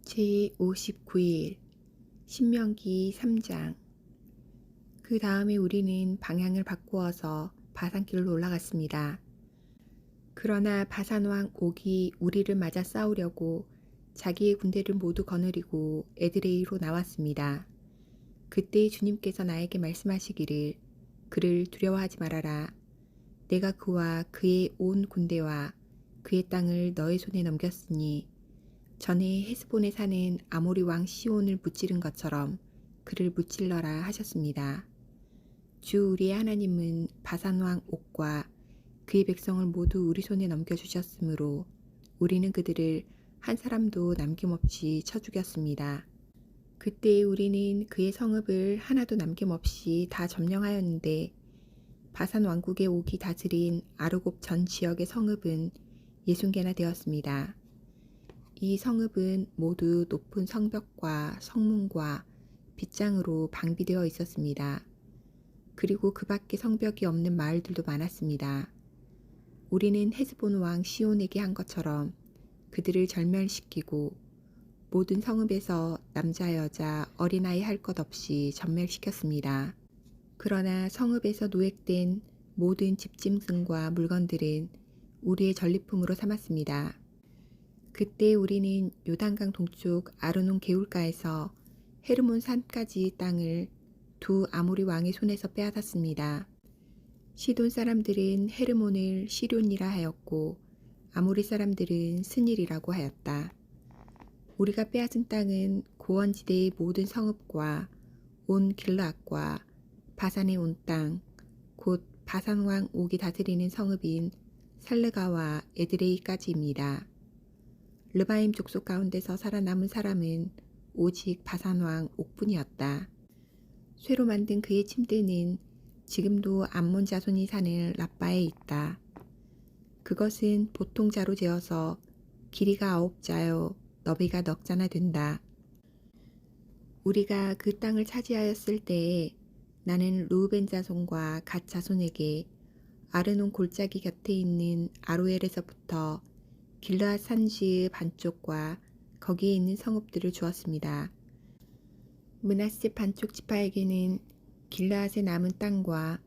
제59일 신명기 3장. 그 다음에 우리는 방향을 바꾸어서 바산길로 올라갔습니다. 그러나 바산왕 옥이 우리를 맞아 싸우려고 자기의 군대를 모두 거느리고 에드레이로 나왔습니다. 그때 주님께서 나에게 말씀하시기를 그를 두려워하지 말아라. 내가 그와 그의 온 군대와 그의 땅을 너의 손에 넘겼으니 전에 헤스본에 사는 아모리 왕 시온을 무찌른 것처럼 그를 무찔러라 하셨습니다. 주 우리의 하나님은 바산 왕 옥과 그의 백성을 모두 우리 손에 넘겨주셨으므로 우리는 그들을 한 사람도 남김없이 쳐 죽였습니다. 그때 우리는 그의 성읍을 하나도 남김없이 다 점령하였는데 바산 왕국의 옥이 다스린 아르곱 전 지역의 성읍은 60개나 되었습니다. 이 성읍은 모두 높은 성벽과 성문과 빗장으로 방비되어 있었습니다. 그리고 그 밖에 성벽이 없는 마을들도 많았습니다. 우리는 헤스본 왕 시온에게 한 것처럼 그들을 절멸시키고 모든 성읍에서 남자 여자 어린아이 할 것 없이 전멸시켰습니다. 그러나 성읍에서 노획된 모든 집짐승과 물건들은 우리의 전리품으로 삼았습니다. 그때 우리는 요단강 동쪽 아르논 개울가에서 헤르몬 산까지 땅을 두 아모리 왕의 손에서 빼앗았습니다. 시돈 사람들은 헤르몬을 시럈이라 하였고 아모리 사람들은 스닐이라고 하였다. 우리가 빼앗은 땅은 고원지대의 모든 성읍과 온 길르앗과 바산의 온 땅, 곧 바산 왕 옥이 다스리는 성읍인 살르가와 에드레이까지입니다. 르바임 족속 가운데서 살아남은 사람은 오직 바산 왕 옥뿐이었다. 쇠로 만든 그의 침대는 지금도 암몬 자손이 사는 라빠에 있다. 그것은 보통 자로 재어서 길이가 9자요 너비가 넉 자나 된다. 우리가 그 땅을 차지하였을 때에 나는 루벤 자손과 갓 자손에게 아르논 골짜기 곁에 있는 아로엘에서부터 길르앗 산지의 반쪽과 거기에 있는 성읍들을 주었습니다. 므낫세 반쪽 지파에게는 길르앗의 남은 땅과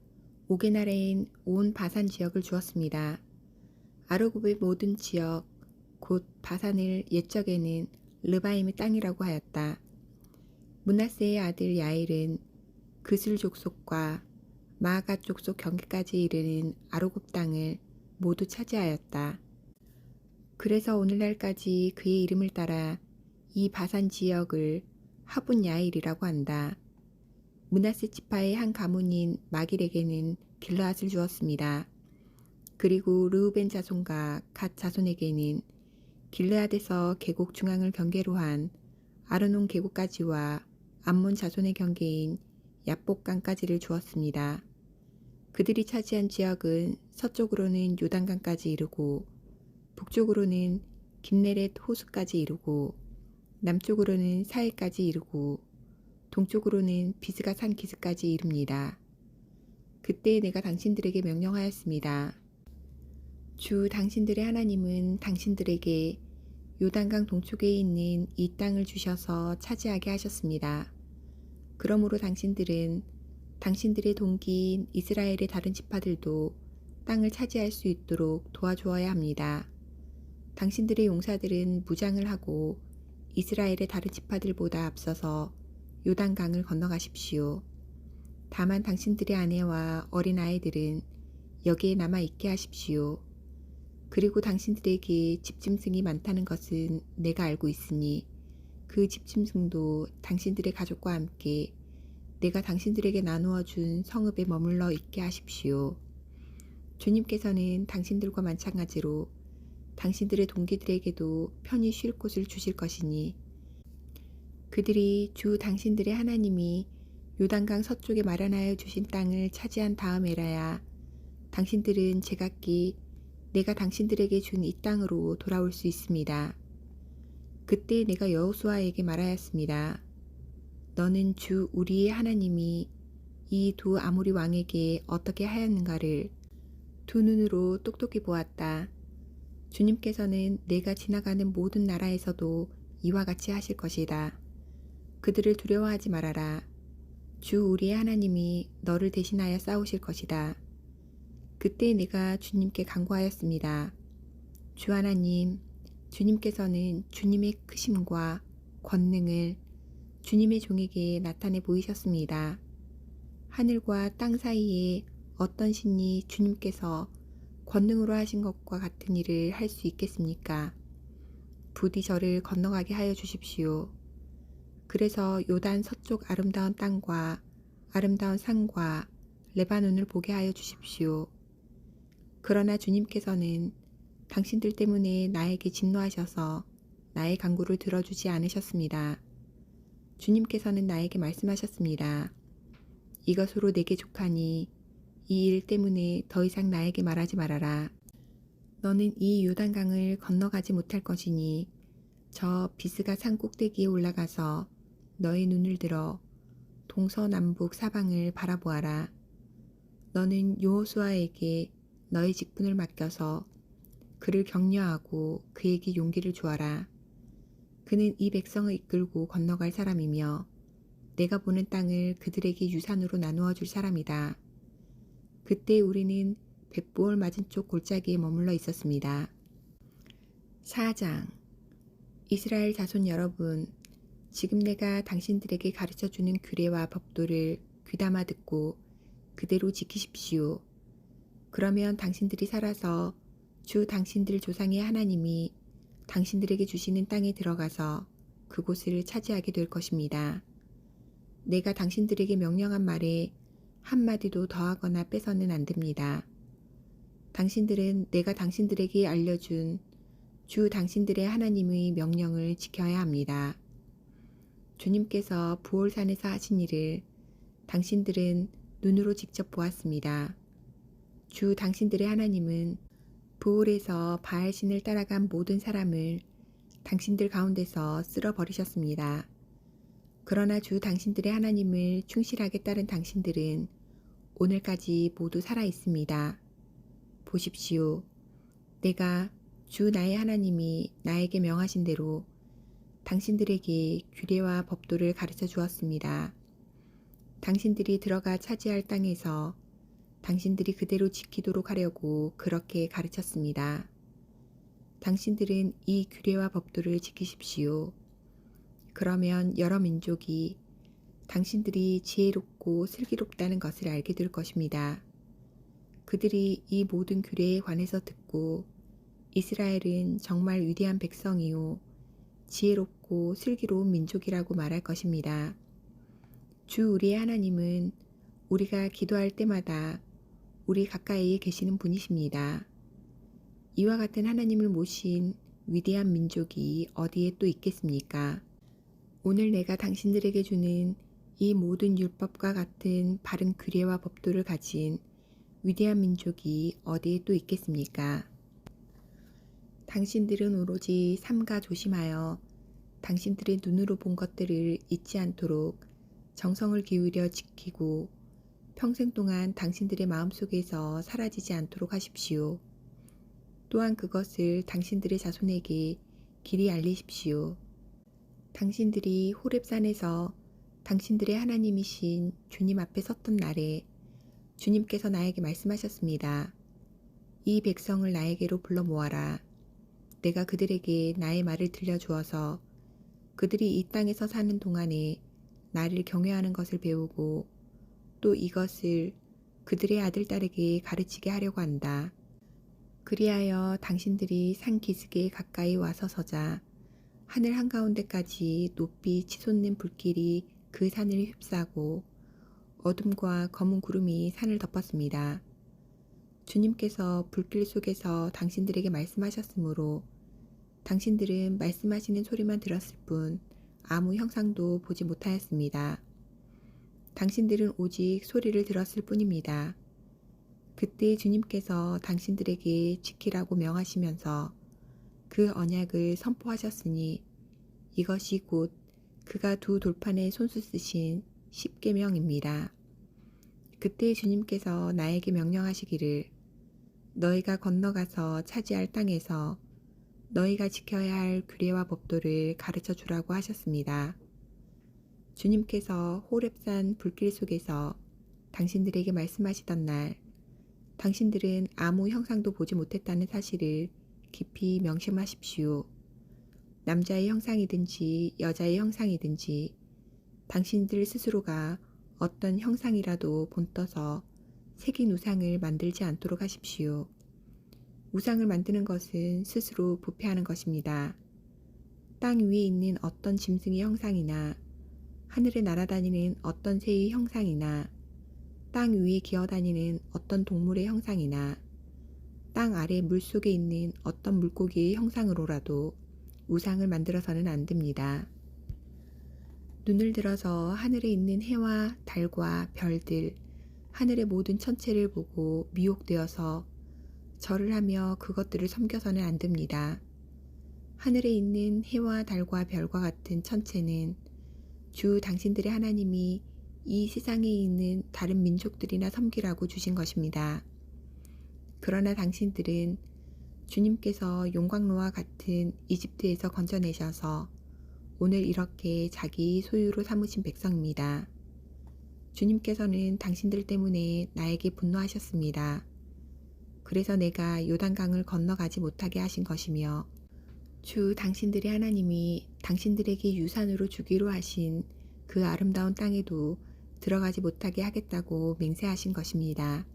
옥의 나라인 온 바산 지역을 주었습니다. 아르곱의 모든 지역, 곧 바산을 옛적에는 르바임의 땅이라고 하였다. 므낫세의 아들 야일은 그슬 족속과 마아가 족속 경계까지 이르는 아르곱 땅을 모두 차지하였다. 그래서 오늘날까지 그의 이름을 따라 이 바산 지역을 하분 야일이라고 한다. 므낫세 지파의 한 가문인 마길에게는 길르앗을 주었습니다. 그리고 르우벤 자손과 갓 자손에게는 길르앗에서 계곡 중앙을 경계로 한 아르논 계곡까지와 암몬 자손의 경계인 야복강까지를 주었습니다. 그들이 차지한 지역은 서쪽으로는 요단강까지 이르고 북쪽으로는 긴네렛 호수까지 이르고 남쪽으로는 사해까지 이르고 동쪽으로는 비스가 산 기슭까지 이릅니다. 그때 내가 당신들에게 명령하였습니다. 주 당신들의 하나님은 당신들에게 요단강 동쪽에 있는 이 땅을 주셔서 차지하게 하셨습니다. 그러므로 당신들은 당신들의 동기인 이스라엘의 다른 지파들도 땅을 차지할 수 있도록 도와주어야 합니다. 당신들의 용사들은 무장을 하고 이스라엘의 다른 지파들보다 앞서서 요단강을 건너가십시오. 다만 당신들의 아내와 어린아이들은 여기에 남아 있게 하십시오. 그리고 당신들에게 집짐승이 많다는 것은 내가 알고 있으니 그 집짐승도 당신들의 가족과 함께 내가 당신들에게 나누어 준 성읍에 머물러 있게 하십시오. 주님께서는 당신들과 마찬가지로 당신들의 동기들에게도 편히 쉴 곳을 주실 것이니 그들이 주 당신들의 하나님이 요단강 서쪽에 마련하여 주신 땅을 차지한 다음에라야 당신들은 제각기 내가 당신들에게 준 이 땅으로 돌아올 수 있습니다. 그때 내가 여호수아에게 말하였습니다. 너는 주 우리의 하나님이 이 두 아모리 왕에게 어떻게 하였는가를 두 눈으로 똑똑히 보았다. 주님께서는 내가 지나가는 모든 나라에서도 이와 같이 하실 것이다. 그들을 두려워하지 말아라. 주 우리의 하나님이 너를 대신하여 싸우실 것이다. 그때 내가 주님께 간구하였습니다. 주 하나님, 주님께서는 주님의 크심과 권능을 주님의 종에게 나타내 보이셨습니다. 하늘과 땅 사이에 어떤 신이 주님께서 권능으로 하신 것과 같은 일을 할 수 있겠습니까? 부디 저를 건너가게 하여 주십시오. 그래서 요단 서쪽 아름다운 땅과 아름다운 산과 레바논을 보게 하여 주십시오. 그러나 주님께서는 당신들 때문에 나에게 진노하셔서 나의 간구를 들어주지 않으셨습니다. 주님께서는 나에게 말씀하셨습니다. 이것으로 내게 족하니 이 일 때문에 더 이상 나에게 말하지 말아라. 너는 이 요단강을 건너가지 못할 것이니 저 비스가 산 꼭대기에 올라가서 너의 눈을 들어 동서남북 사방을 바라보아라. 너는 여호수아에게 너의 직분을 맡겨서 그를 격려하고 그에게 용기를 주어라. 그는 이 백성을 이끌고 건너갈 사람이며 내가 보는 땅을 그들에게 유산으로 나누어 줄 사람이다. 그때 우리는 벳보을 맞은쪽 골짜기에 머물러 있었습니다. 4장. 이스라엘 자손 여러분, 지금 내가 당신들에게 가르쳐주는 규례와 법도를 귀담아 듣고 그대로 지키십시오. 그러면 당신들이 살아서 주 당신들 조상의 하나님이 당신들에게 주시는 땅에 들어가서 그곳을 차지하게 될 것입니다. 내가 당신들에게 명령한 말에 한마디도 더하거나 빼서는 안 됩니다. 당신들은 내가 당신들에게 알려준 주 당신들의 하나님의 명령을 지켜야 합니다. 주님께서 부올산에서 하신 일을 당신들은 눈으로 직접 보았습니다. 주 당신들의 하나님은 부올에서 바알신을 따라간 모든 사람을 당신들 가운데서 쓸어버리셨습니다. 그러나 주 당신들의 하나님을 충실하게 따른 당신들은 오늘까지 모두 살아 있습니다. 보십시오. 내가 주 나의 하나님이 나에게 명하신 대로 당신들에게 규례와 법도를 가르쳐 주었습니다. 당신들이 들어가 차지할 땅에서 당신들이 그대로 지키도록 하려고 그렇게 가르쳤습니다. 당신들은 이 규례와 법도를 지키십시오. 그러면 여러 민족이 당신들이 지혜롭고 슬기롭다는 것을 알게 될 것입니다. 그들이 이 모든 규례에 관해서 듣고 이스라엘은 정말 위대한 백성이요 지혜롭고 슬기로운 민족이라고 말할 것입니다. 주 우리의 하나님은 우리가 기도할 때마다 우리 가까이에 계시는 분이십니다. 이와 같은 하나님을 모신 위대한 민족이 어디에 또 있겠습니까? 오늘 내가 당신들에게 주는 이 모든 율법과 같은 바른 규례와 법도를 가진 위대한 민족이 어디에 또 있겠습니까? 당신들은 오로지 삼가 조심하여 당신들의 눈으로 본 것들을 잊지 않도록 정성을 기울여 지키고 평생 동안 당신들의 마음속에서 사라지지 않도록 하십시오. 또한 그것을 당신들의 자손에게 길이 알리십시오. 당신들이 호렙산에서 당신들의 하나님이신 주님 앞에 섰던 날에 주님께서 나에게 말씀하셨습니다. 이 백성을 나에게로 불러 모아라. 내가 그들에게 나의 말을 들려주어서 그들이 이 땅에서 사는 동안에 나를 경외하는 것을 배우고 또 이것을 그들의 아들딸에게 가르치게 하려고 한다. 그리하여 당신들이 산 기슭에 가까이 와서 서자 하늘 한가운데까지 높이 치솟는 불길이 그 산을 휩싸고 어둠과 검은 구름이 산을 덮었습니다. 주님께서 불길 속에서 당신들에게 말씀하셨으므로 당신들은 말씀하시는 소리만 들었을 뿐 아무 형상도 보지 못하였습니다. 당신들은 오직 소리를 들었을 뿐입니다. 그때 주님께서 당신들에게 지키라고 명하시면서 그 언약을 선포하셨으니 이것이 곧 그가 두 돌판에 손수 쓰신 십계명입니다. 그때 주님께서 나에게 명령하시기를 너희가 건너가서 차지할 땅에서 너희가 지켜야 할 규례와 법도를 가르쳐 주라고 하셨습니다. 주님께서 호렙산 불길 속에서 당신들에게 말씀하시던 날, 당신들은 아무 형상도 보지 못했다는 사실을 깊이 명심하십시오. 남자의 형상이든지 여자의 형상이든지 당신들 스스로가 어떤 형상이라도 본떠서 새긴 우상을 만들지 않도록 하십시오. 우상을 만드는 것은 스스로 부패하는 것입니다. 땅 위에 있는 어떤 짐승의 형상이나 하늘에 날아다니는 어떤 새의 형상이나 땅 위에 기어다니는 어떤 동물의 형상이나 땅 아래 물속에 있는 어떤 물고기의 형상으로라도 우상을 만들어서는 안 됩니다. 눈을 들어서 하늘에 있는 해와 달과 별들, 하늘의 모든 천체를 보고 미혹되어서 절을 하며 그것들을 섬겨서는 안 됩니다. 하늘에 있는 해와 달과 별과 같은 천체는 주 당신들의 하나님이 이 세상에 있는 다른 민족들이나 섬기라고 주신 것입니다. 그러나 당신들은 주님께서 용광로와 같은 이집트에서 건져내셔서 오늘 이렇게 자기 소유로 삼으신 백성입니다. 주님께서는 당신들 때문에 나에게 분노하셨습니다. 그래서 내가 요단강을 건너가지 못하게 하신 것이며 주 당신들의 하나님이 당신들에게 유산으로 주기로 하신 그 아름다운 땅에도 들어가지 못하게 하겠다고 맹세하신 것입니다.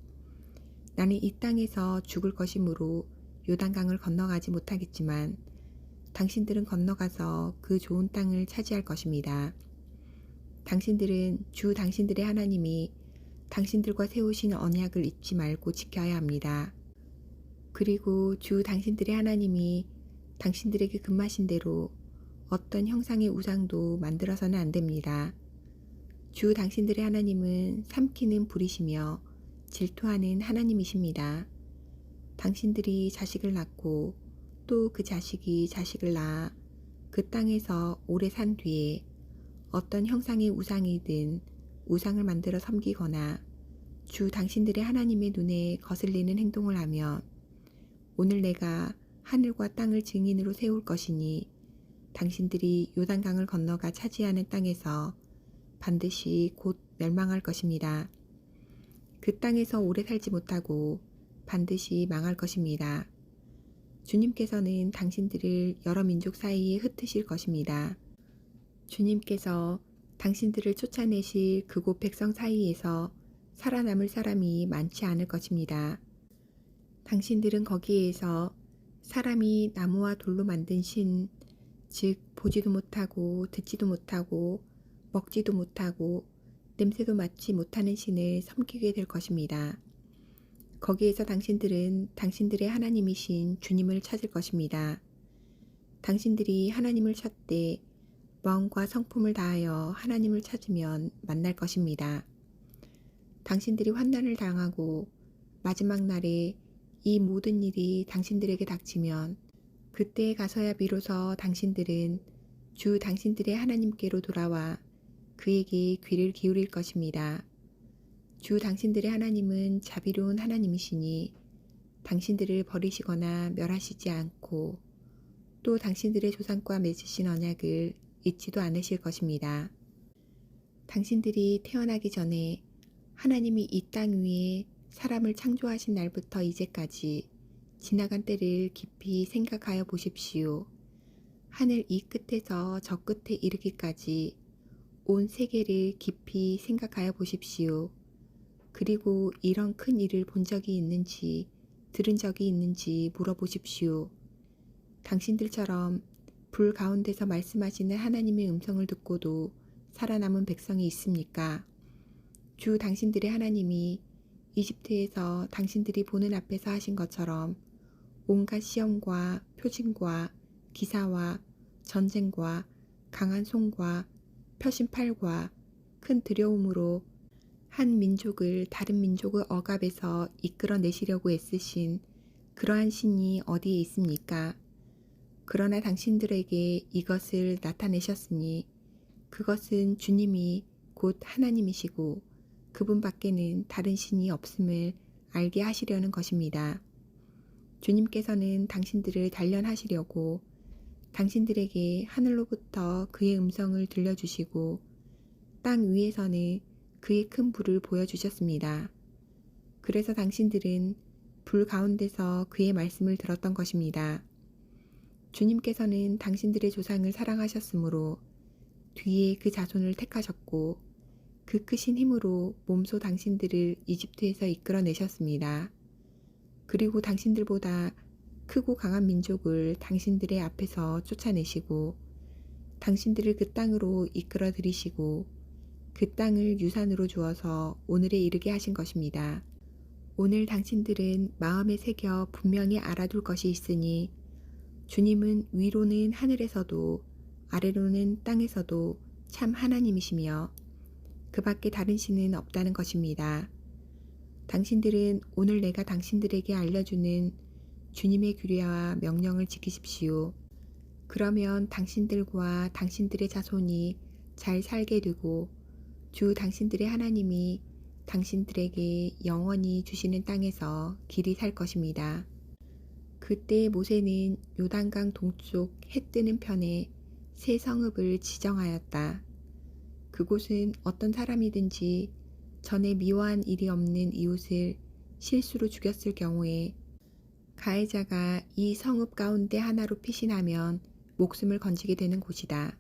나는 이 땅에서 죽을 것이므로 요단강을 건너가지 못하겠지만 당신들은 건너가서 그 좋은 땅을 차지할 것입니다. 당신들은 주 당신들의 하나님이 당신들과 세우신 언약을 잊지 말고 지켜야 합니다. 그리고 주 당신들의 하나님이 당신들에게 금하신 대로 어떤 형상의 우상도 만들어서는 안 됩니다. 주 당신들의 하나님은 삼키는 불이시며 질투하는 하나님이십니다. 당신들이 자식을 낳고 또 그 자식이 자식을 낳아 그 땅에서 오래 산 뒤에 어떤 형상의 우상이든 우상을 만들어 섬기거나 주 당신들의 하나님의 눈에 거슬리는 행동을 하면 오늘 내가 하늘과 땅을 증인으로 세울 것이니 당신들이 요단강을 건너가 차지하는 땅에서 반드시 곧 멸망할 것입니다. 그 땅에서 오래 살지 못하고 반드시 망할 것입니다. 주님께서는 당신들을 여러 민족 사이에 흩으실 것입니다. 주님께서 당신들을 쫓아내실 그곳 백성 사이에서 살아남을 사람이 많지 않을 것입니다. 당신들은 거기에서 사람이 나무와 돌로 만든 신, 즉 보지도 못하고 듣지도 못하고 먹지도 못하고 냄새도 맡지 못하는 신을 섬기게 될 것입니다. 거기에서 당신들은 당신들의 하나님이신 주님을 찾을 것입니다. 당신들이 하나님을 찾되 마음과 성품을 다하여 하나님을 찾으면 만날 것입니다. 당신들이 환난을 당하고 마지막 날에 이 모든 일이 당신들에게 닥치면 그때에 가서야 비로소 당신들은 주 당신들의 하나님께로 돌아와 그에게 귀를 기울일 것입니다. 주 당신들의 하나님은 자비로운 하나님이시니 당신들을 버리시거나 멸하시지 않고 또 당신들의 조상과 맺으신 언약을 잊지도 않으실 것입니다. 당신들이 태어나기 전에 하나님이 이 땅 위에 사람을 창조하신 날부터 이제까지 지나간 때를 깊이 생각하여 보십시오. 하늘 이 끝에서 저 끝에 이르기까지 온 세계를 깊이 생각하여 보십시오. 그리고 이런 큰 일을 본 적이 있는지 들은 적이 있는지 물어보십시오. 당신들처럼 불 가운데서 말씀하시는 하나님의 음성을 듣고도 살아남은 백성이 있습니까? 주 당신들의 하나님이 이집트에서 당신들이 보는 앞에서 하신 것처럼 온갖 시험과 표징과 기사와 전쟁과 강한 손과 펴신 팔과 큰 두려움으로 한 민족을 다른 민족의 억압에서 이끌어내시려고 애쓰신 그러한 신이 어디에 있습니까? 그러나 당신들에게 이것을 나타내셨으니 그것은 주님이 곧 하나님이시고 그분 밖에는 다른 신이 없음을 알게 하시려는 것입니다. 주님께서는 당신들을 단련하시려고 당신들에게 하늘로부터 그의 음성을 들려주시고 땅 위에서는 그의 큰 불을 보여주셨습니다. 그래서 당신들은 불 가운데서 그의 말씀을 들었던 것입니다. 주님께서는 당신들의 조상을 사랑하셨으므로 뒤에 그 자손을 택하셨고 그 크신 힘으로 몸소 당신들을 이집트에서 이끌어내셨습니다. 그리고 당신들보다 크고 강한 민족을 당신들의 앞에서 쫓아내시고 당신들을 그 땅으로 이끌어 들이시고 그 땅을 유산으로 주어서 오늘에 이르게 하신 것입니다. 오늘 당신들은 마음에 새겨 분명히 알아둘 것이 있으니 주님은 위로는 하늘에서도 아래로는 땅에서도 참 하나님이시며 그 밖에 다른 신은 없다는 것입니다. 당신들은 오늘 내가 당신들에게 알려주는 주님의 규례와 명령을 지키십시오. 그러면 당신들과 당신들의 자손이 잘 살게 되고 주 당신들의 하나님이 당신들에게 영원히 주시는 땅에서 길이 살 것입니다. 그때 모세는 요단강 동쪽 해 뜨는 편에 새 성읍을 지정하였다. 그곳은 어떤 사람이든지 전에 미워한 일이 없는 이웃을 실수로 죽였을 경우에 가해자가 이 성읍 가운데 하나로 피신하면 목숨을 건지게 되는 곳이다.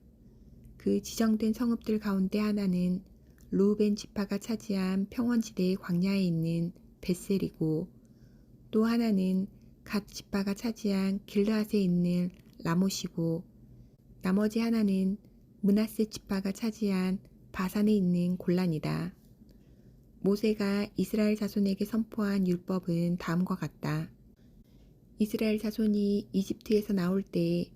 그 지정된 성읍들 가운데 하나는 르우벤 지파가 차지한 평원지대의 광야에 있는 벳셀이고 또 하나는 갓 지파가 차지한 길르앗에 있는 라못이고 나머지 하나는 므낫세 지파가 차지한 바산에 있는 골란이다. 모세가 이스라엘 자손에게 선포한 율법은 다음과 같다. 이스라엘 자손이 이집트에서 나올 때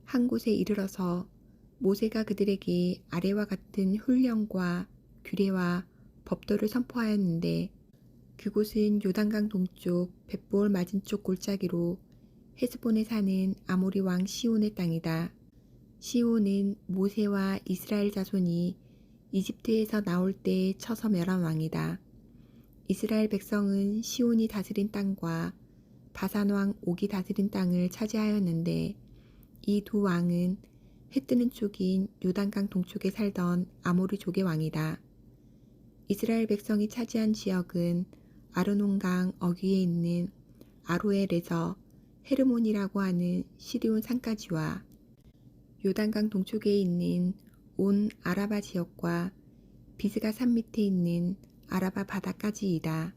한 곳에 이르러서 모세가 그들에게 아래와 같은 훈령과 규례와 법도를 선포하였는데 그곳은 요단강 동쪽 벳볼 맞은쪽 골짜기로 헤스본에 사는 아모리 왕 시온의 땅이다. 시온은 모세와 이스라엘 자손이 이집트에서 나올 때 쳐서 멸한 왕이다. 이스라엘 백성은 시온이 다스린 땅과 바산 왕 옥이 다스린 땅을 차지하였는데 이 두 왕은 해 뜨는 쪽인 요단강 동쪽에 살던 아모리족의 왕이다. 이스라엘 백성이 차지한 지역은 아르논강 어귀에 있는 아로엘에서 헤르몬이라고 하는 시드온 산까지와 요단강 동쪽에 있는 온 아라바 지역과 비스가 산 밑에 있는 아라바 바다까지이다.